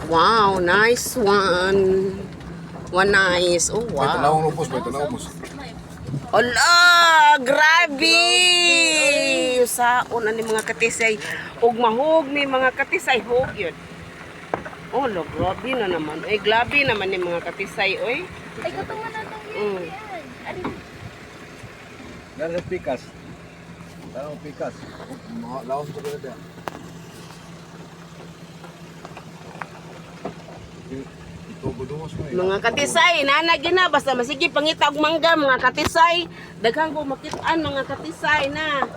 Wow, nice one. One nice. Oh, May tanawang wow. ubos, may tanawang ubos. Ala, grabe! Saon ani mga katisay. Ug mahog mi mga katisay hog yun. Oh, lo, grabe na naman. Ay, grabe naman ni mga katisay, oy. Ay, katungan na itong Mm. yan. Dari sa pikas. Tanawang pikas. Mga laos sa kada. Ito budungos mo. Mga katisay, nanagin na. Basta masigi pangita og mangga, mga katisay. Daghang ko makitaan, mga katisay na.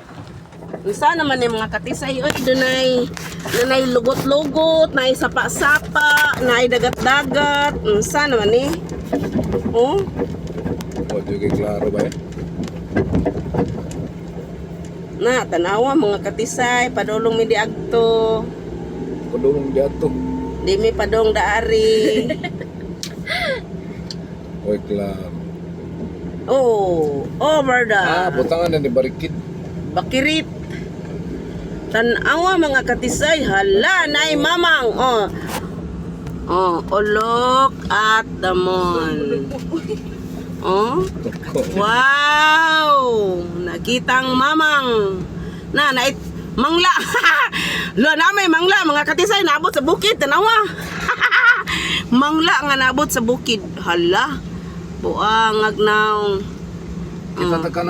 Unsa naman ni mga katisay, oy, dunay lugot-lugot, nay sapa-sapa, nay dagat-dagat. Unsa naman ni? Oh, O, di kay klaro ba eh? na tanawa mga katisay, padulong mi di agto. Padulong di ato. Di mi padong daari. Oy, klaro. Oh, over the Butangan na ni Barikid. Bakirit. Tanawa mga katisay, hala, nay mamang. Oh. Oh, look at the moon. Oh. Wow! Nakitang mamang. Mangla. Lo na may mangla mga katisay naabot sa bukid, tanawa. Mangla nga naabot sa bukid. Hala. Buang agnaw.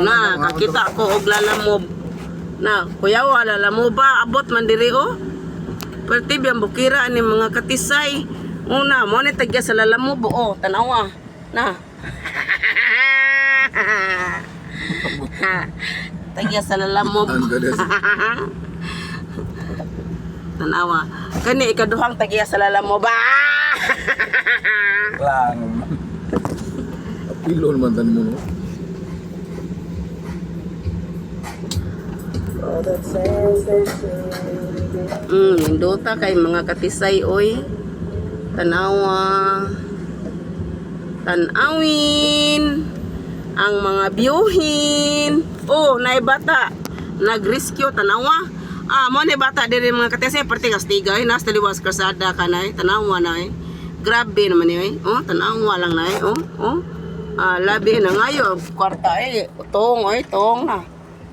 Na, kakita ko og lalamob. Na, kuya wala lalamob ba abot man diri oh. Perti biyang bukira ni mga katisay. Una, mo ni tagya sa lalamob oh, tanawa. Na. Tagya sa lalamob. Tanawa. Kani ikaduhang tagya sa lalamob ba? Klaro. Apilon man tan mo no. Indota kay mga katisay oy. Tanawa. Tanawin ang mga biyuhin. Oh, nay bata nag-rescue tanawa. Mo ni bata diri mga katisay perti kastigay nas taliwas kasada kanay tanawa nay. Grabe naman ni oh, tanawa lang nay oh. Labi na ngayo kwarta tong tong na.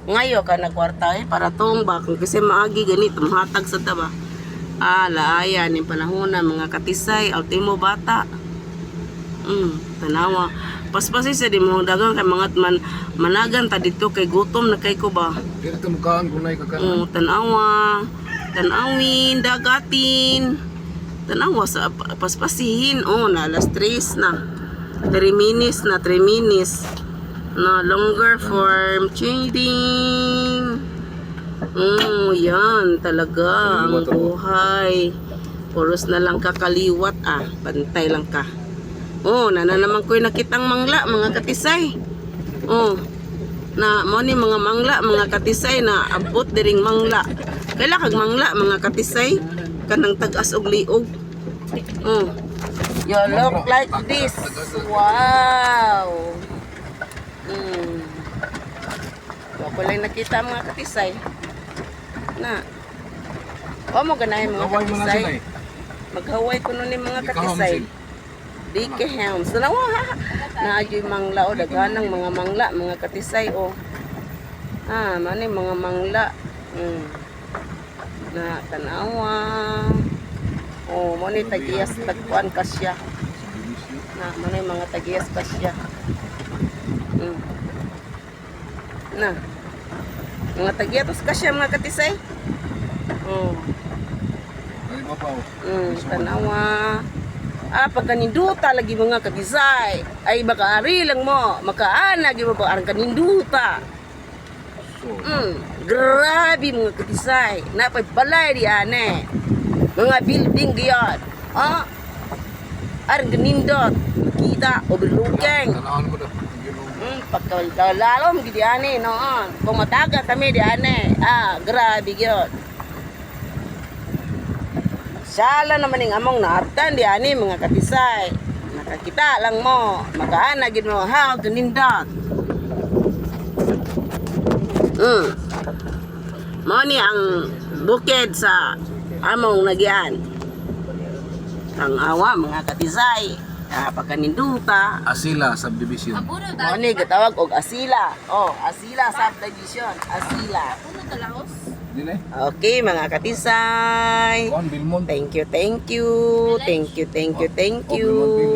Ngayo ka na kwarta para tong ba kung kasi maagi ganito mahatag sa taba. Laaya ni panahon na mga katisay ultimo bata. Tanawa. Paspasi sa di mo dagang kay mga managan ta dito kay gutom na kay ko ba. Dili ta mukaan kunay kakan. Tanawa. Tanawin, dagatin. Tanawa sa paspasihin. Na alas 3 na. 3 minutes na 3 minutes. Na longer form changing. Yan talaga ang buhay. Puros na lang kakaliwat pantay lang ka. Naman ko'y nakitang mangla mga katisay. Na mo ni mga mangla mga katisay na abot diring mangla. Kaila kag mangla mga katisay kanang tag-as og liog. You look like this. Wow. Ako lang nakita mga katisay. Na. Mo ganay mga katisay. Maghaway ko nun ni mga katisay. Dike Helms. Tanawa na ajoy mangla daghanang mga mangla mga katisay mani mga mangla. Na tanawa. Mo ni tagiyas tagkuan kasya. Na mo ni mga tagiyas kasya. Na. Mga tagiyas kasya mga katisay. Ay mapaw. Tanawa. Pagkaninduta lagi mga katisay. Ay baka ari lang mo. Makaana gi mo ba ang kaninduta. Grabe mga katisay. Napay balay di ane. Mga building diyan. Arang kanindot. Makita overlooking. Tanawan ko na. Pagkalalom gidi ane noon. Kung mataga kami di ane. Grabe gyud. Sala naman ng among naabtan di ani mga katisay. Nakakita lang mo. Makaana gid mo how to nindot. Mo ni ang bukid sa among nagyan. Tang-awa mga katisay. Pagkaninduta. Asila subdivision. Abuno Mo ni gitawag og Asila. Oh, Asila subdivision. Asila. Abuno talahos. Dili. Okay, mga katisay. Juan Bilmon. Thank you, thank you. Thank you, thank you, thank Oh, Bilmon Village. you.